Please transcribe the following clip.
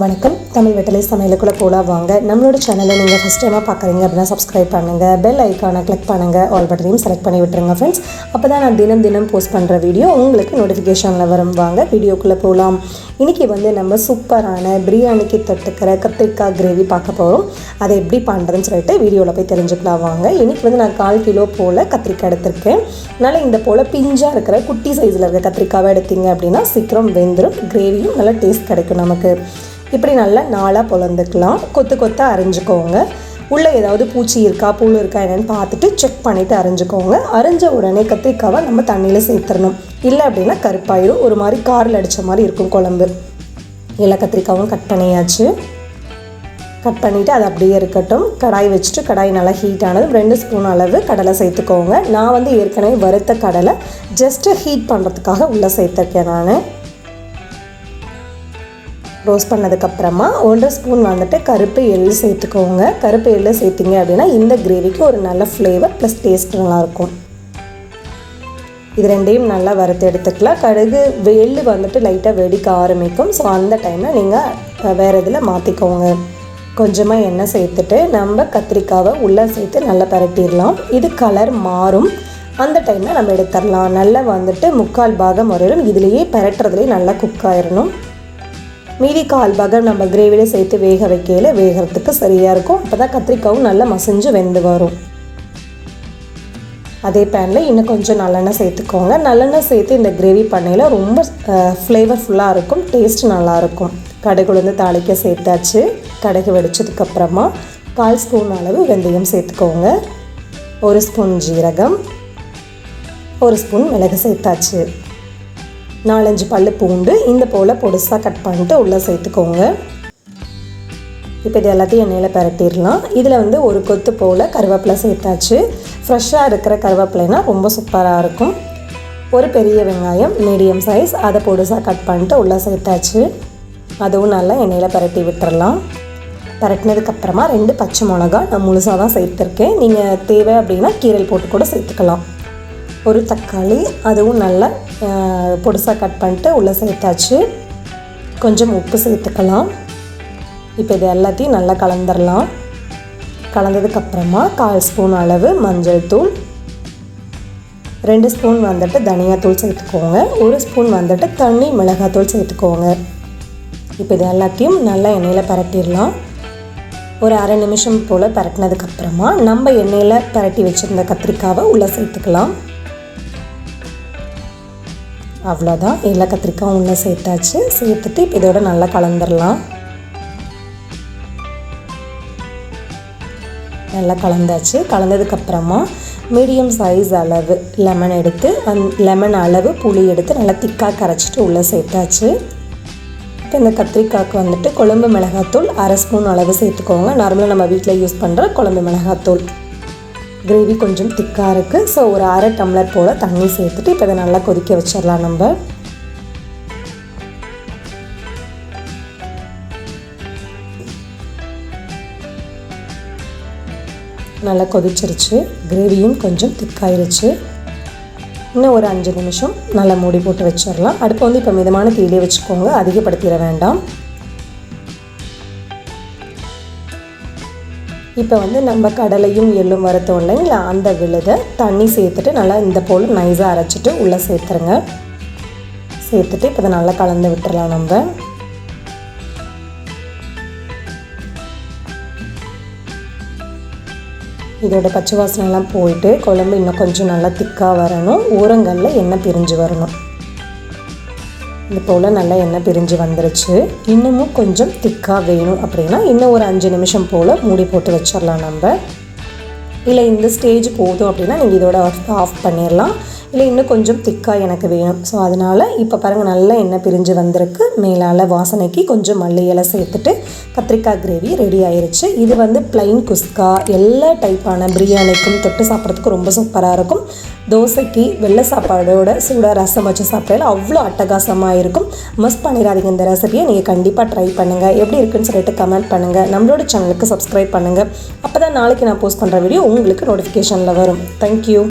வணக்கம். தமிழ் வெற்றிலை சமையலுக்குள்ளே போகலாம் வாங்க. நம்மளோட சேனலை நீங்கள் ஃபஸ்ட் டைமாக பார்க்குறீங்க அப்படின்னா சப்ஸ்கிரைப் பண்ணுங்கள், பெல் ஐக்கானை கிளிக் பண்ணுங்கள், ஆல் பட்டனையும் செலக்ட் பண்ணி விட்டுருங்க ஃப்ரெண்ட்ஸ். அப்போ தான் நான் தினம் போஸ்ட் பண்ணுற வீடியோ உங்களுக்கு நோட்டிஃபிகேஷனில் வரும். வாங்க வீடியோக்குள்ளே போகலாம். இன்றைக்கி நம்ம சூப்பரான பிரியாணிக்கு தொட்டுக்கிற கத்திரிக்காய் கிரேவி பார்க்க போகிறோம். அதை எப்படி பண்ணுறதுன்னு சொல்லிட்டு வீடியோவில் போய் தெரிஞ்சுக்கலாம் வாங்க. இன்றைக்கி நான் 1/4 கிலோ போல் கத்திரிக்காய் எடுத்திருக்கேன். அதனால் இந்த போல் பிஞ்சாக இருக்கிற குட்டி சைஸில் இருக்கிற கத்திரிக்காவை எடுத்திங்க அப்படின்னா சீக்கிரம் வெந்துடும், கிரேவியும் நல்லா டேஸ்ட் கிடைக்கும் நமக்கு. இப்படி நல்லா நாளாக பொலந்துக்கலாம். கொத்தாக அரைஞ்சிக்கோங்க. உள்ளே ஏதாவது பூச்சி இருக்கா புழு இருக்கா என்னென்னு பார்த்துட்டு செக் பண்ணிவிட்டு அரைஞ்சிக்கோங்க. அரைஞ்ச உடனே கத்திரிக்காவை நம்ம தண்ணியில் சேர்த்துடணும். இல்லை அப்படின்னா கருப்பாயிரும், ஒரு மாதிரி காரில் அடித்த மாதிரி இருக்கும் குழம்பு. எல்லா கத்திரிக்காவும் கட் பண்ணியாச்சு. கட் பண்ணிவிட்டு அது அப்படியே இருக்கட்டும். கடாய் வச்சுட்டு கடாய் நல்லா ஹீட் ஆனது 2 ஸ்பூன் அளவு கடலை சேர்த்துக்கோங்க. நான் ஏற்கனவே வறுத்த கடலை ஜஸ்ட்டு ஹீட் பண்ணுறதுக்காக உள்ளே சேர்த்துருக்கேன். நான் ரோஸ்ட் பண்ணதுக்கப்புறமா 1 ஸ்பூன் கருப்பு எள்ளு சேர்த்துக்கோங்க. கருப்பு எள்ளு சேர்த்திங்க அப்படின்னா இந்த கிரேவிக்கு ஒரு நல்ல ஃப்ளேவர் ப்ளஸ் டேஸ்ட் நல்லாயிருக்கும். இது ரெண்டையும் நல்லா வறுத்து எடுத்துக்கலாம். கடுகு எள்ளு லைட்டாக வெடிக்க ஆரம்பிக்கும். ஸோ அந்த டைமில் நீங்கள் வேறு இதில் மாற்றிக்கோங்க. கொஞ்சமாக எண்ணெய் சேர்த்துட்டு நம்ம கத்திரிக்காவை உள்ளே சேர்த்து நல்லா பரட்டிடலாம். இது கலர் மாறும். அந்த டைமில் நம்ம எடுத்துடலாம். நல்லா 3/4 பாகம் வரையிலும் இதுலேயே பரட்டுறதுலேயே நல்லா குக் ஆயிடணும். மீதி 1/4 பாகம் நம்ம கிரேவியில் சேர்த்து வேக வைக்கையில் வேகிறதுக்கு சரியாக இருக்கும். அப்போ தான் கத்திரிக்காவும் நல்லா மசிஞ்சு வெந்து வரும். அதே பேனில் இன்னும் கொஞ்சம் நல்லெண்ணெய் சேர்த்துக்கோங்க. நல்லெண்ணெய் சேர்த்து இந்த கிரேவி பண்ணையில் ரொம்ப ஃப்ளேவர்ஃபுல்லாக இருக்கும், டேஸ்ட் நல்லாயிருக்கும். கடுகு தாளிக்க சேர்த்தாச்சு. கடுகு வெடிச்சதுக்கப்புறமா 1/4 ஸ்பூன் அளவு வெந்தயம் சேர்த்துக்கோங்க. 1 ஸ்பூன் ஜீரகம், 1 ஸ்பூன் மிளகு சேர்த்தாச்சு. 4-5 பல்லு பூண்டு இந்த போல் பொடுசாக கட் பண்ணிட்டு உள்ளே சேர்த்துக்கோங்க. இப்போ இது எல்லாத்தையும் எண்ணெயில் பரட்டிடலாம். இதில் 1 கொத்து போல் கருவேப்பிலை சேர்த்தாச்சு. ஃப்ரெஷ்ஷாக இருக்கிற கருவேப்பிலைனா ரொம்ப சூப்பராக இருக்கும். ஒரு பெரிய வெங்காயம் மீடியம் சைஸ் அதை பொடுசாக கட் பண்ணிட்டு உள்ளே சேர்த்தாச்சு. அதுவும் நல்லா எண்ணெயில் பரட்டி விட்டுறலாம். பரட்டினதுக்கப்புறமா 2 பச்சை மிளகா நான் முழுசாக தான் சேர்த்துருக்கேன். நீங்கள் தேவை அப்படின்னா கீரல் போட்டு கூட சேர்த்துக்கலாம். ஒரு தக்காளி அதுவும் நல்லா பொடுசாக கட் பண்ணிட்டு உள்ளே சேர்த்தாச்சு. கொஞ்சம் உப்பு சேர்த்துக்கலாம். இப்போ இது எல்லாத்தையும் நல்லா கலந்துடலாம். கலந்ததுக்கப்புறமா 1/4 ஸ்பூன் அளவு மஞ்சள் தூள், 2 ஸ்பூன் தனியாத்தூள் சேர்த்துக்கோங்க. 1 ஸ்பூன் தனி மிளகாத்தூள் சேர்த்துக்கோங்க. இப்போ இது எல்லாத்தையும் நல்லா எண்ணெயில் பரட்டிடலாம். ஒரு அரை நிமிஷம் போல் பரட்டினதுக்கப்புறமா நம்ம எண்ணெயில் பரட்டி வச்சுருந்த கத்திரிக்காவை உள்ளே சேர்த்துக்கலாம். அவ்வளோதான், எல்லா கத்திரிக்காயும் உள்ளே சேர்த்தாச்சு. சேர்த்துட்டு இதோட நல்லா கலந்துடலாம். நல்லா கலந்தாச்சு. கலந்ததுக்கப்புறமா மீடியம் சைஸ் அளவு லெமன் எடுத்து லெமன் அளவு புளி எடுத்து நல்லா திக்காக கரைச்சிட்டு உள்ளே சேர்த்தாச்சு. இப்போ இந்த கத்திரிக்காய்க்கு குழம்பு மிளகாத்தூள் 1/2 ஸ்பூன் அளவு சேர்த்துக்கோங்க. நார்மலாக நம்ம வீட்டில் யூஸ் பண்ணுற குழம்பு மிளகாத்தூள். கிரேவி கொஞ்சம் திக்காக இருக்குது. ஸோ ஒரு 1/2 டம்ளர் போல் தண்ணி சேர்த்துட்டு இப்போ இதை நல்லா கொதிக்க வச்சிடலாம். நம்ம நல்லா கொதிச்சிருச்சு. கிரேவியும் கொஞ்சம் திக்காயிருச்சு. இன்னும் ஒரு 5 நிமிஷம் நல்லா மூடி போட்டு வச்சிடலாம். அடுப்பு இப்போ மிதமான தீயிலே வச்சுக்கோங்க, அதிகப்படுத்திட வேண்டாம். இப்போ நம்ம கடலையும் எள்ளும் வறுத்தோம் இல்லைங்களா, அந்த விழுதை தண்ணி சேர்த்துட்டு நல்லா இந்த போல் நைஸாக அரைச்சிட்டு உள்ளே சேர்த்துருங்க. சேர்த்துட்டு இப்போ இதை நல்லா கலந்து விட்டுறலாம். நம்ம இதோட பச்சை வாசனைலாம் போயிட்டு குழம்பு இன்னும் கொஞ்சம் நல்லா திக்காக வரணும். ஓரங்களில் எண்ணெய் பிரிஞ்சு வரணும். இது போல் நல்லா எண்ணெய் பிரிஞ்சு வந்துருச்சு. இன்னமும் கொஞ்சம் திக்காக வேணும் அப்படின்னா இன்னும் ஒரு 5 நிமிஷம் போல் மூடி போட்டு வச்சிடலாம். நம்ம இல்லை இந்த ஸ்டேஜ் போதும் அப்படின்னா நீங்கள் இதோட ஆஃப் பண்ணிடலாம். இல்லை இன்னும் கொஞ்சம் திக்காக எனக்கு வேணும். ஸோ அதனால் இப்போ பாருங்கள் நல்லா எண்ணெய் பிரிஞ்சு வந்திருக்கு. மேலால் வாசனைக்கு கொஞ்சம் மல்லி இலை சேர்த்துட்டு கத்திரிக்காய் கிரேவி ரெடி ஆயிடுச்சு. இது ப்ளைன் குஸ்கா எல்லா டைப்பான பிரியாணிக்கும் தொட்டு சாப்பிட்றதுக்கு ரொம்ப சூப்பராக இருக்கும். தோசைக்கு வெள்ளை சாப்பாடோட சூடாக ரசம் வச்சு சாப்பிட்டாலும் அவ்வளோ அட்டகாசமாக இருக்கும். மிஸ் பண்ணிடாதீங்க இந்த ரெசிபியை. நீங்கள் கண்டிப்பாக ட்ரை பண்ணுங்கள். எப்படி இருக்குன்னு சொல்லிட்டு கமெண்ட் பண்ணுங்கள். நம்மளோட சேனலுக்கு சப்ஸ்கிரைப் பண்ணுங்கள். அப்போ தான் நாளைக்கு நான் போஸ்ட் பண்ணுற வீடியோ உங்களுக்கு நோட்டிஃபிகேஷனில் வரும். தேங்க்யூ.